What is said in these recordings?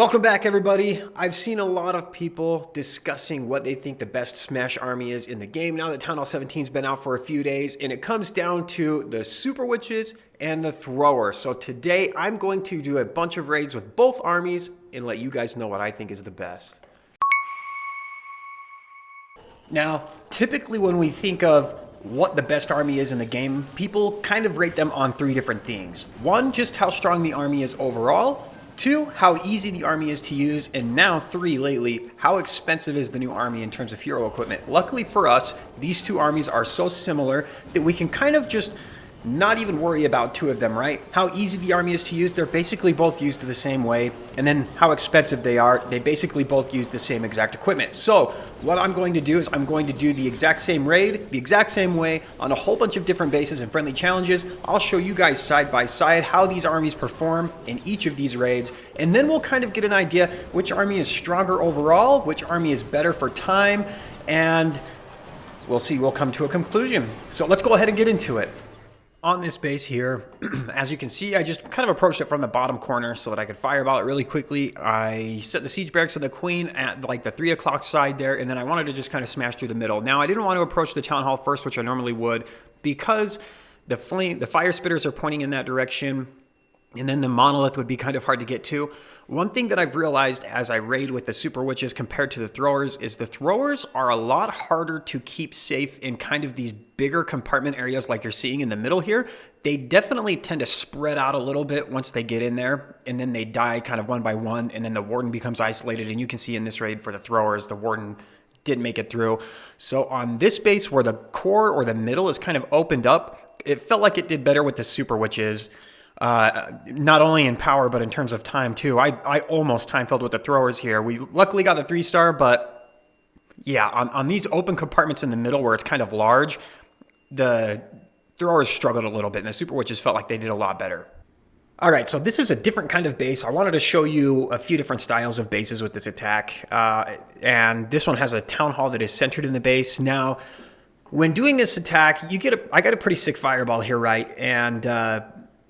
Welcome back, everybody. I've seen a lot of people discussing what they think the best Smash army is in the game now that Town Hall 17's been out for a few days, and it comes down to the Super Witches and the Thrower. So today I'm going to do a bunch of raids with both armies and let you guys know what I think is the best. Now, typically when we think of what the best army is in the game, people kind of rate them on three different things. One, just how strong the army is overall. Two, how easy the army is to use, and now three, lately, how expensive is the new army in terms of hero equipment. Luckily for us, these two armies are so similar that we can kind of just not even worry about two of them, right? How easy the army is to use, they're basically both used the same way, and then how expensive they are, they basically both use the same exact equipment. So what I'm going to do is I'm going to do the exact same raid, the exact same way, on a whole bunch of different bases and friendly challenges. I'll show you guys side by side how these armies perform in each of these raids, and then we'll kind of get an idea which army is stronger overall, which army is better for time, and we'll come to a conclusion. So let's go ahead and get into it. On this base here, as you can see, I just kind of approached it from the bottom corner so that I could fireball it really quickly. I set the siege barracks of the queen at like the 3 o'clock side there, and then I wanted to just kind of smash through the middle. Now, I didn't want to approach the town hall first, which I normally would, because the fire spitters are pointing in that direction, and then the monolith would be kind of hard to get to. One thing that I've realized as I raid with the Super Witches compared to the Throwers is the Throwers are a lot harder to keep safe in kind of these bigger compartment areas like you're seeing in the middle here. They definitely tend to spread out a little bit once they get in there, and then they die kind of one by one, and then the Warden becomes isolated, and you can see in this raid for the Throwers, the Warden didn't make it through. So on this base where the core or the middle is kind of opened up, it felt like it did better with the Super Witches. Not only in power, but in terms of time too. I almost time filled with the Throwers here. We luckily got the 3-star, but yeah, on these open compartments in the middle where it's kind of large, the Throwers struggled a little bit, and the Super Witches felt like they did a lot better. All right, so this is a different kind of base. I wanted to show you a few different styles of bases with this attack, and this one has a town hall that is centered in the base. Now, when doing this attack, I got a pretty sick fireball here, right? And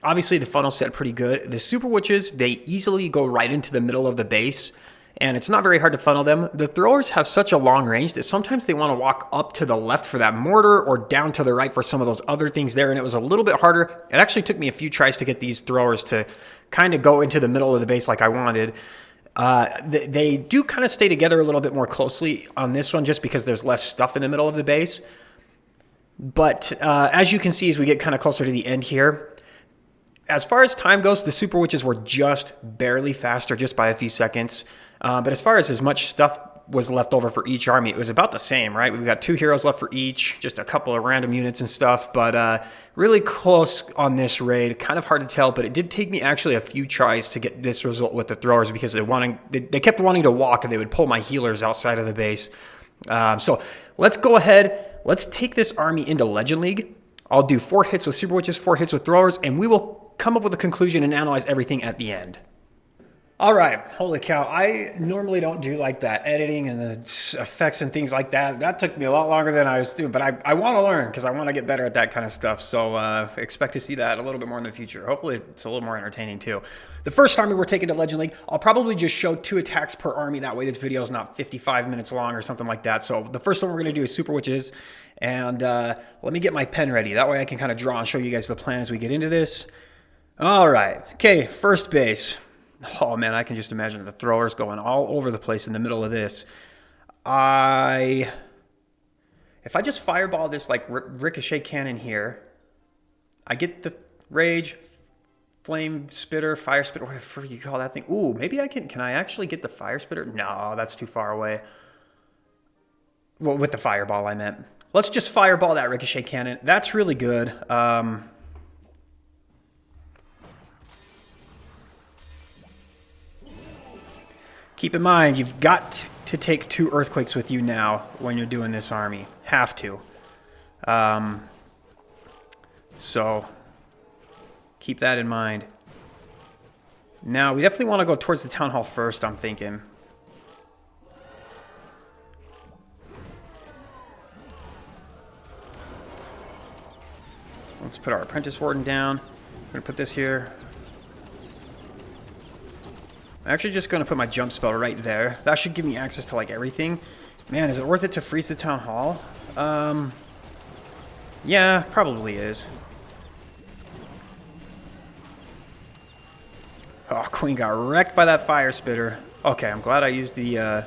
obviously, the funnel's set pretty good. The Super Witches, they easily go right into the middle of the base, and it's not very hard to funnel them. The Throwers have such a long range that sometimes they want to walk up to the left for that mortar or down to the right for some of those other things there, and it was a little bit harder. It actually took me a few tries to get these Throwers to kind of go into the middle of the base like I wanted. They do kind of stay together a little bit more closely on this one just because there's less stuff in the middle of the base. But as you can see, as we get kind of closer to the end here, as far as time goes, the Super Witches were just barely faster, just by a few seconds. But as far as much stuff was left over for each army, it was about the same, right? We've got 2 heroes left for each, just a couple of random units and stuff. But really close on this raid. Kind of hard to tell, but it did take me actually a few tries to get this result with the Throwers because they kept wanting to walk, and they would pull my healers outside of the base. So let's go ahead. Let's take this army into Legend League. I'll do 4 hits with Super Witches, 4 hits with Throwers, and we will come up with a conclusion and analyze everything at the end. All right, holy cow. I normally don't do like that editing and the effects and things like that. That took me a lot longer than I was doing, but I want to learn because I want to get better at that kind of stuff. So expect to see that a little bit more in the future. Hopefully it's a little more entertaining too. The first army we're taking to Legend League, I'll probably just show 2 attacks per army. That way this video is not 55 minutes long or something like that. So the first one we're going to do is Super Witches. And let me get my pen ready. That way I can kind of draw and show you guys the plan as we get into this. All right. Okay, first base. Oh, man, I can just imagine the Throwers going all over the place in the middle of this. If I just fireball this, like, ricochet cannon here, I get the Rage, Flame Spitter, Fire Spitter, whatever you call that thing. Ooh, maybe I can I actually get the Fire Spitter? No, that's too far away. Well, with the fireball, I meant. Let's just fireball that ricochet cannon. That's really good. Keep in mind, you've got to take 2 earthquakes with you now when you're doing this army. Have to. So keep that in mind. Now, we definitely want to go towards the town hall first, I'm thinking. Let's put our apprentice warden down. I'm going to put this here. I'm actually just going to put my jump spell right there. That should give me access to like everything. Man, is it worth it to freeze the town hall? Yeah, probably is. Oh, Queen got wrecked by that fire spitter. Okay, I'm glad I used the...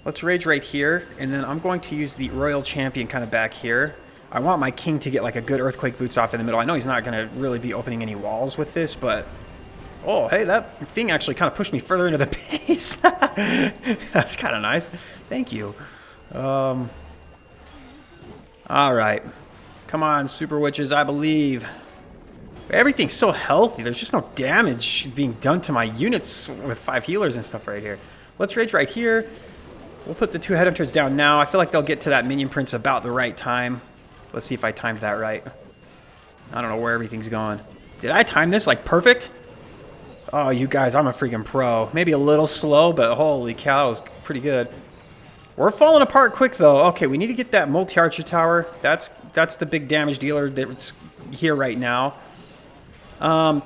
Let's rage right here, and then I'm going to use the Royal Champion kind of back here. I want my king to get like a good Earthquake Boots off in the middle. I know he's not going to really be opening any walls with this, but... Oh, hey, that thing actually kind of pushed me further into the base. That's kind of nice. Thank you. All right. Come on, Super Witches, I believe. Everything's so healthy. There's just no damage being done to my units with 5 healers and stuff right here. Let's rage right here. We'll put the 2 headhunters down now. I feel like they'll get to that minion prince about the right time. Let's see if I timed that right. I don't know where everything's going. Did I time this like perfect? Oh, you guys, I'm a freaking pro. Maybe a little slow, but holy cow, it was pretty good. We're falling apart quick, though. Okay, we need to get that multi-archer tower. That's the big damage dealer that's here right now.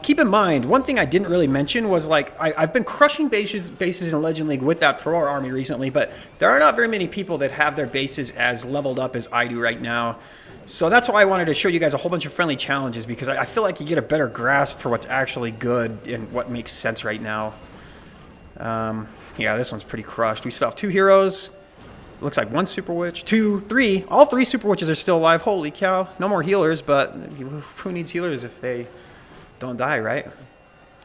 Keep in mind, one thing I didn't really mention was, like, I've been crushing bases in Legend League with that thrower army recently, but there are not very many people that have their bases as leveled up as I do right now. So that's why I wanted to show you guys a whole bunch of friendly challenges, because I feel like you get a better grasp for what's actually good and what makes sense right now. Yeah, this one's pretty crushed. We still have 2 heroes. Looks like 1 Super Witch, 2, 3. All 3 Super Witches are still alive. Holy cow. No more healers, but who needs healers if they don't die, right?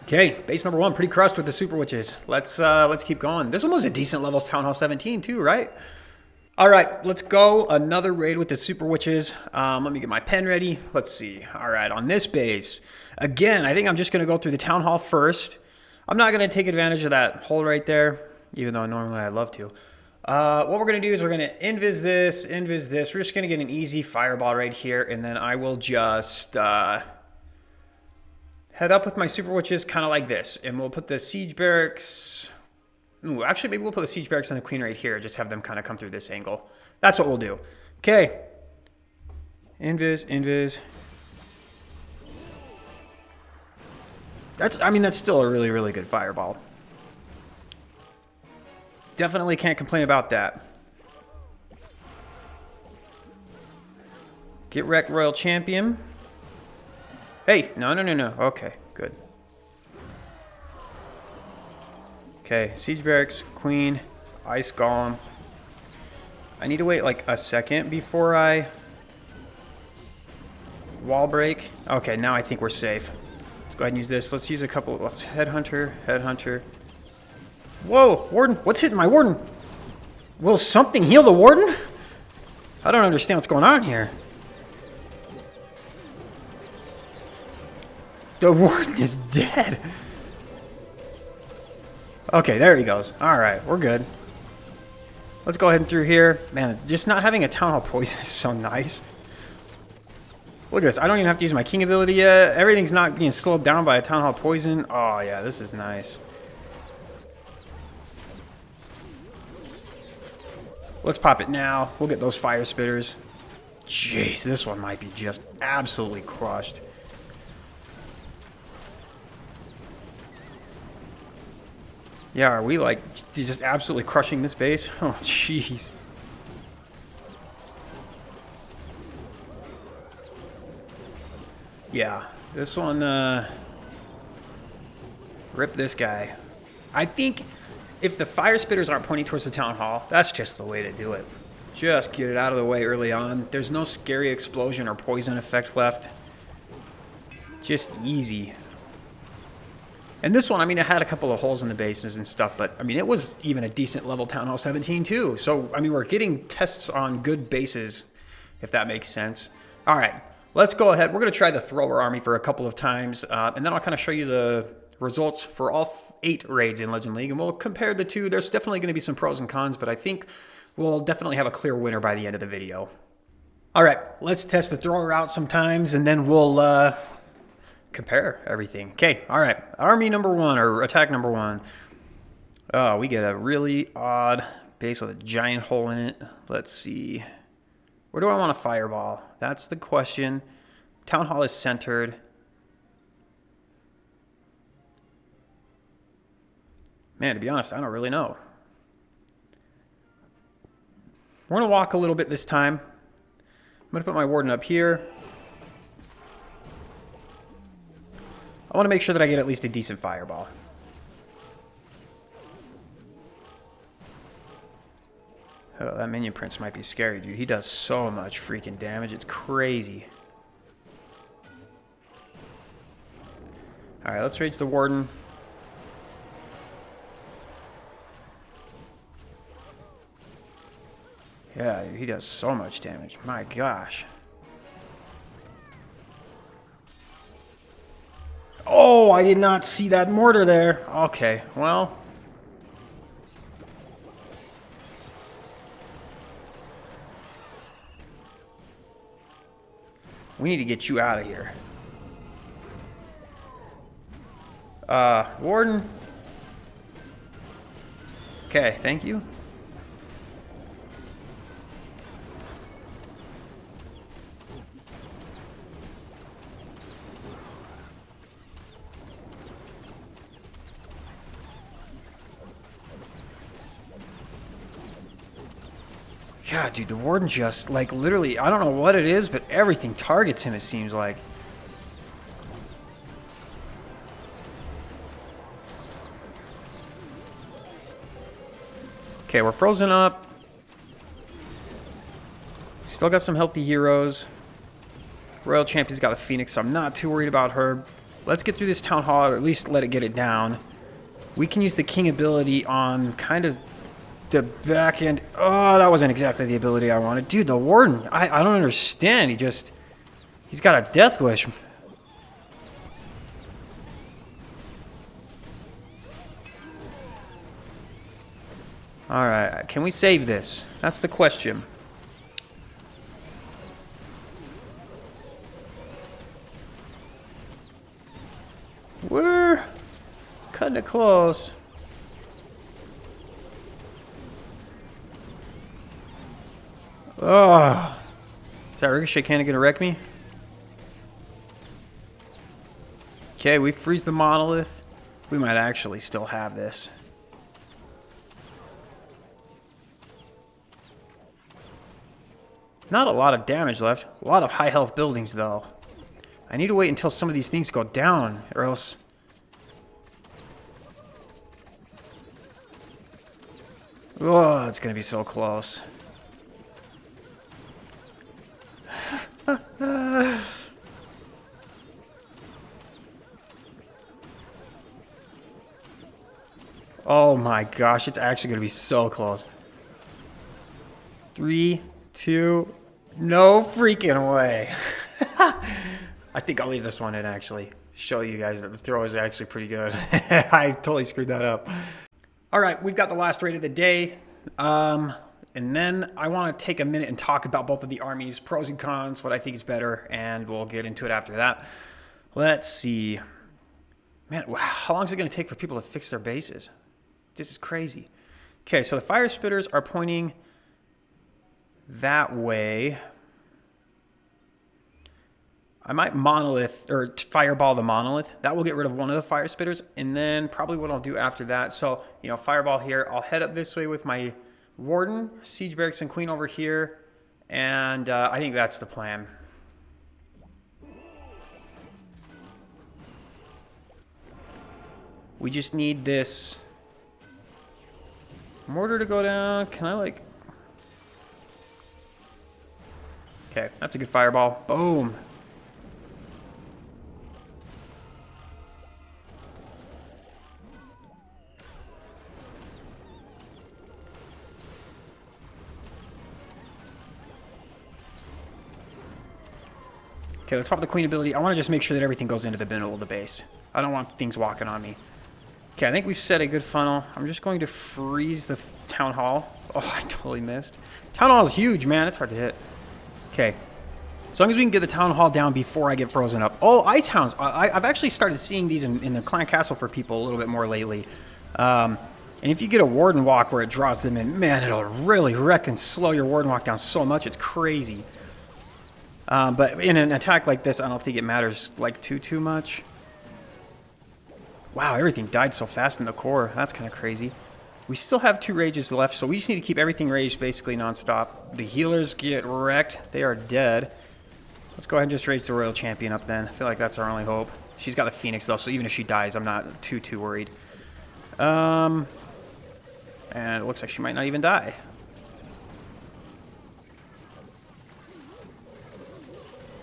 Okay, base number 1, pretty crushed with the Super Witches. Let's keep going. This one was a decent level Town Hall 17 too, right? All right, let's go. Another raid with the Super Witches. Let me get my pen ready. Let's see. All right, on this base, again, I think I'm just going to go through the Town Hall first. I'm not going to take advantage of that hole right there, even though normally I'd love to. What we're going to do is we're going to invis this. We're just going to get an easy fireball right here, and then I will just head up with my Super Witches kind of like this, and we'll put the Siege Barracks... Ooh, actually, maybe we'll put the Siege Barracks and the Queen right here. Just have them kind of come through this angle. That's what we'll do. Okay. Invis. I mean, that's still a really, really good fireball. Definitely can't complain about that. Get wrecked, Royal Champion. Hey, no. Okay, good. Okay, Siege Barracks, Queen, Ice Golem. I need to wait like a second before I wall break. Okay, now I think we're safe. Let's go ahead and use this. Let's use a couple. Let's Headhunter. Whoa, Warden! What's hitting my Warden? Will something heal the Warden? I don't understand what's going on here. The Warden is dead. Okay, there he goes. All right, we're good. Let's go ahead and through here. Man, just not having a Town Hall Poison is so nice. Look at this. I don't even have to use my King ability yet. Everything's not being slowed down by a Town Hall Poison. Oh, yeah, this is nice. Let's pop it now. We'll get those fire spitters. Jeez, this one might be just absolutely crushed. Yeah, are we like just absolutely crushing this base? Oh, jeez. Yeah, this one, rip this guy. I think if the fire spitters aren't pointing towards the town hall, that's just the way to do it. Just get it out of the way early on. There's no scary explosion or poison effect left. Just easy. And this one, I mean, it had a couple of holes in the bases and stuff, but I mean, it was even a decent level Town Hall 17 too. So, I mean, we're getting tests on good bases, if that makes sense. All right, let's go ahead. We're going to try the thrower army for a couple of times, and then I'll kind of show you the results for all 8 raids in Legend League, and we'll compare the two. There's definitely going to be some pros and cons, but I think we'll definitely have a clear winner by the end of the video. All right, let's test the thrower out sometimes, and then we'll compare everything. Okay, all right. Army number 1, or attack number 1. Oh, we get a really odd base with a giant hole in it. Let's see. Where do I want a fireball? That's the question. Town Hall is centered. Man, to be honest, I don't really know. We're going to walk a little bit this time. I'm going to put my warden up here. I want to make sure that I get at least a decent fireball. Oh, that minion prince might be scary, dude. He does so much freaking damage. It's crazy. Alright, let's rage the warden. Yeah, he does so much damage. My gosh. Oh, I did not see that mortar there. Okay, well. We need to get you out of here. Warden. Okay, thank you. God, dude, the warden just, like, literally, I don't know what it is, but everything targets him, it seems like. Okay, we're frozen up. Still got some healthy heroes. Royal Champion's got a Phoenix, so I'm not too worried about her. Let's get through this Town Hall, or at least let it get it down. We can use the King ability on kind of the back end. Oh, that wasn't exactly the ability I wanted. Dude, the Warden, I don't understand. He's got a Death Wish. Alright, can we save this? That's the question. We're cutting it close. Oh, is that Ricochet cannon gonna wreck me? Okay, we freeze the monolith. We might actually still have this. Not a lot of damage left. A lot of high health buildings though. I need to wait until some of these things go down, or else... Oh, it's gonna be so close. Oh my gosh, it's actually gonna be so close. 3, 2, no freaking way. I think I'll leave this one in, actually. Show you guys that the throw is actually pretty good. I totally screwed that up. All right, we've got the last raid of the day. And then I want to take a minute and talk about both of the armies, pros and cons, what I think is better, and we'll get into it after that. Let's see. Man, how long is it going to take for people to fix their bases? This is crazy. Okay, so the fire spitters are pointing that way. I might monolith, or fireball the monolith. That will get rid of one of the fire spitters, and then probably what I'll do after that. So, you know, fireball here. I'll head up this way with my warden, siege barracks, and queen over here, and I think that's the plan. We just need this mortar to go down. Can I, like... Okay, that's a good fireball. Boom. Okay, let's pop the queen ability. I want to just make sure that everything goes into the middle of the base. I don't want things walking on me. Okay, I think we've set a good funnel. I'm just going to freeze the town hall. Oh, I totally missed. Town hall is huge, man. It's hard to hit. Okay. As long as we can get the town hall down before I get frozen up. Oh, ice hounds. I've actually started seeing these in the clan castle for people a little bit more lately. And if you get a warden walk where it draws them in, man, it'll really wreck and slow your warden walk down so much. It's crazy. But in an attack like this, I don't think it matters like too much. Wow, everything died so fast in the core. That's kind of crazy. We still have 2 rages left, so we just need to keep everything raged basically nonstop. The healers get wrecked. They are dead. Let's go ahead and just rage the Royal Champion up then. I feel like that's our only hope. She's got the Phoenix though, so even if she dies, I'm not too worried. And it looks like she might not even die.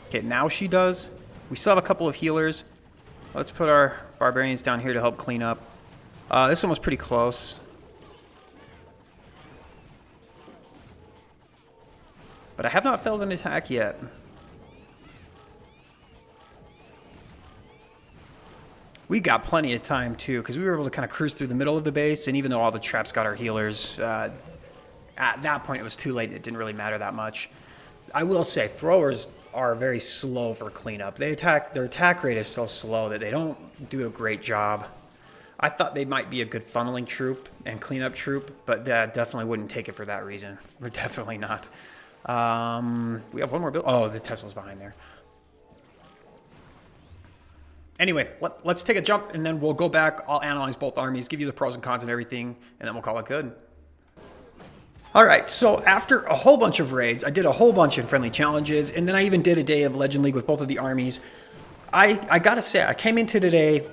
Okay, now she does. We still have a couple of healers. Let's put our barbarians down here to help clean up. This one was pretty close. But I have not failed an attack yet. We got plenty of time too, because we were able to kind of cruise through the middle of the base, and even though all the traps got our healers, at that point it was too late and it didn't really matter that much. I will say, throwers are very slow for cleanup. Their attack rate is so slow that they don't do a great job. I thought they might be a good funneling troop and cleanup troop, but that definitely wouldn't take it for that reason. We're definitely not. We have one more build. Oh, the Tesla's behind there. Anyway, let's take a jump, and then we'll go back. I'll analyze both armies, give you the pros and cons and everything, and then we'll call it good. All right, so after a whole bunch of raids, I did a whole bunch of friendly challenges, and then I even did a day of Legend League with both of the armies. I gotta say, I came into today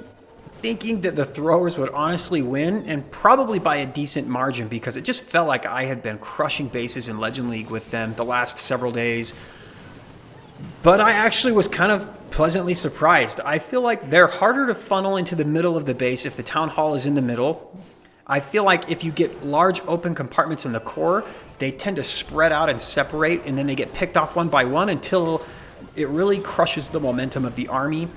thinking that the throwers would honestly win, and probably by a decent margin, because it just felt like I had been crushing bases in Legend League with them the last several days. But I actually was kind of pleasantly surprised. I feel like they're harder to funnel into the middle of the base if the town hall is in the middle. I feel like if you get large open compartments in the core, they tend to spread out and separate, and then they get picked off one by one until it really crushes the momentum of the army.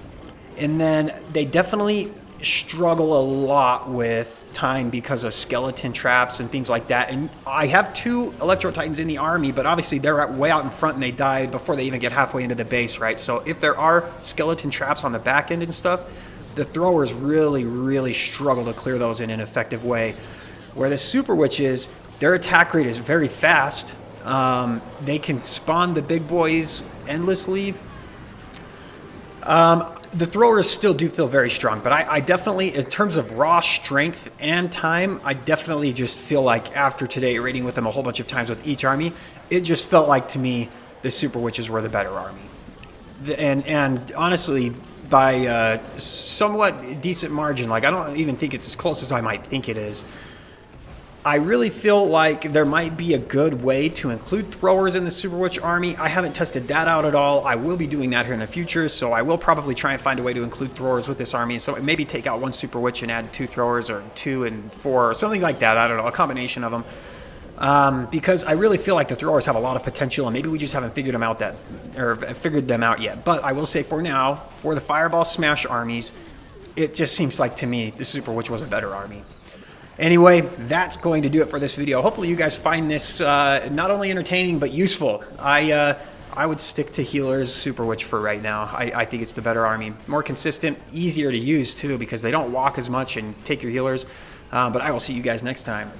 And then they definitely struggle a lot with time because of skeleton traps and things like that. And I have 2 Electro Titans in the army, but obviously they're way out in front and they died before they even get halfway into the base, right? So if there are skeleton traps on the back end and stuff, the throwers really struggle to clear those in an effective way. Where the Super Witches, their attack rate is very fast. They can spawn the big boys endlessly. The throwers still do feel very strong, but I definitely, in terms of raw strength and time, I definitely just feel like after today, raiding with them a whole bunch of times with each army, it just felt like to me the Super Witches were the better army. And honestly, by a somewhat decent margin, like I don't even think it's as close as I might think it is. I really feel like there might be a good way to include throwers in the Super Witch army. I haven't tested that out at all. I will be doing that here in the future, so I will probably try and find a way to include throwers with this army. So maybe take out 1 Super Witch and add 2 throwers, or 2 and 4, or something like that. I don't know, a combination of them. Because I really feel like the throwers have a lot of potential, and maybe we just haven't figured them out yet. But I will say for now, for the Fireball Smash armies, it just seems like to me the Super Witch was a better army. Anyway, that's going to do it for this video. Hopefully you guys find this not only entertaining, but useful. I would stick to Healer's Super Witch for right now. I think it's the better army. More consistent, easier to use too, because they don't walk as much and take your healers. But I will see you guys next time.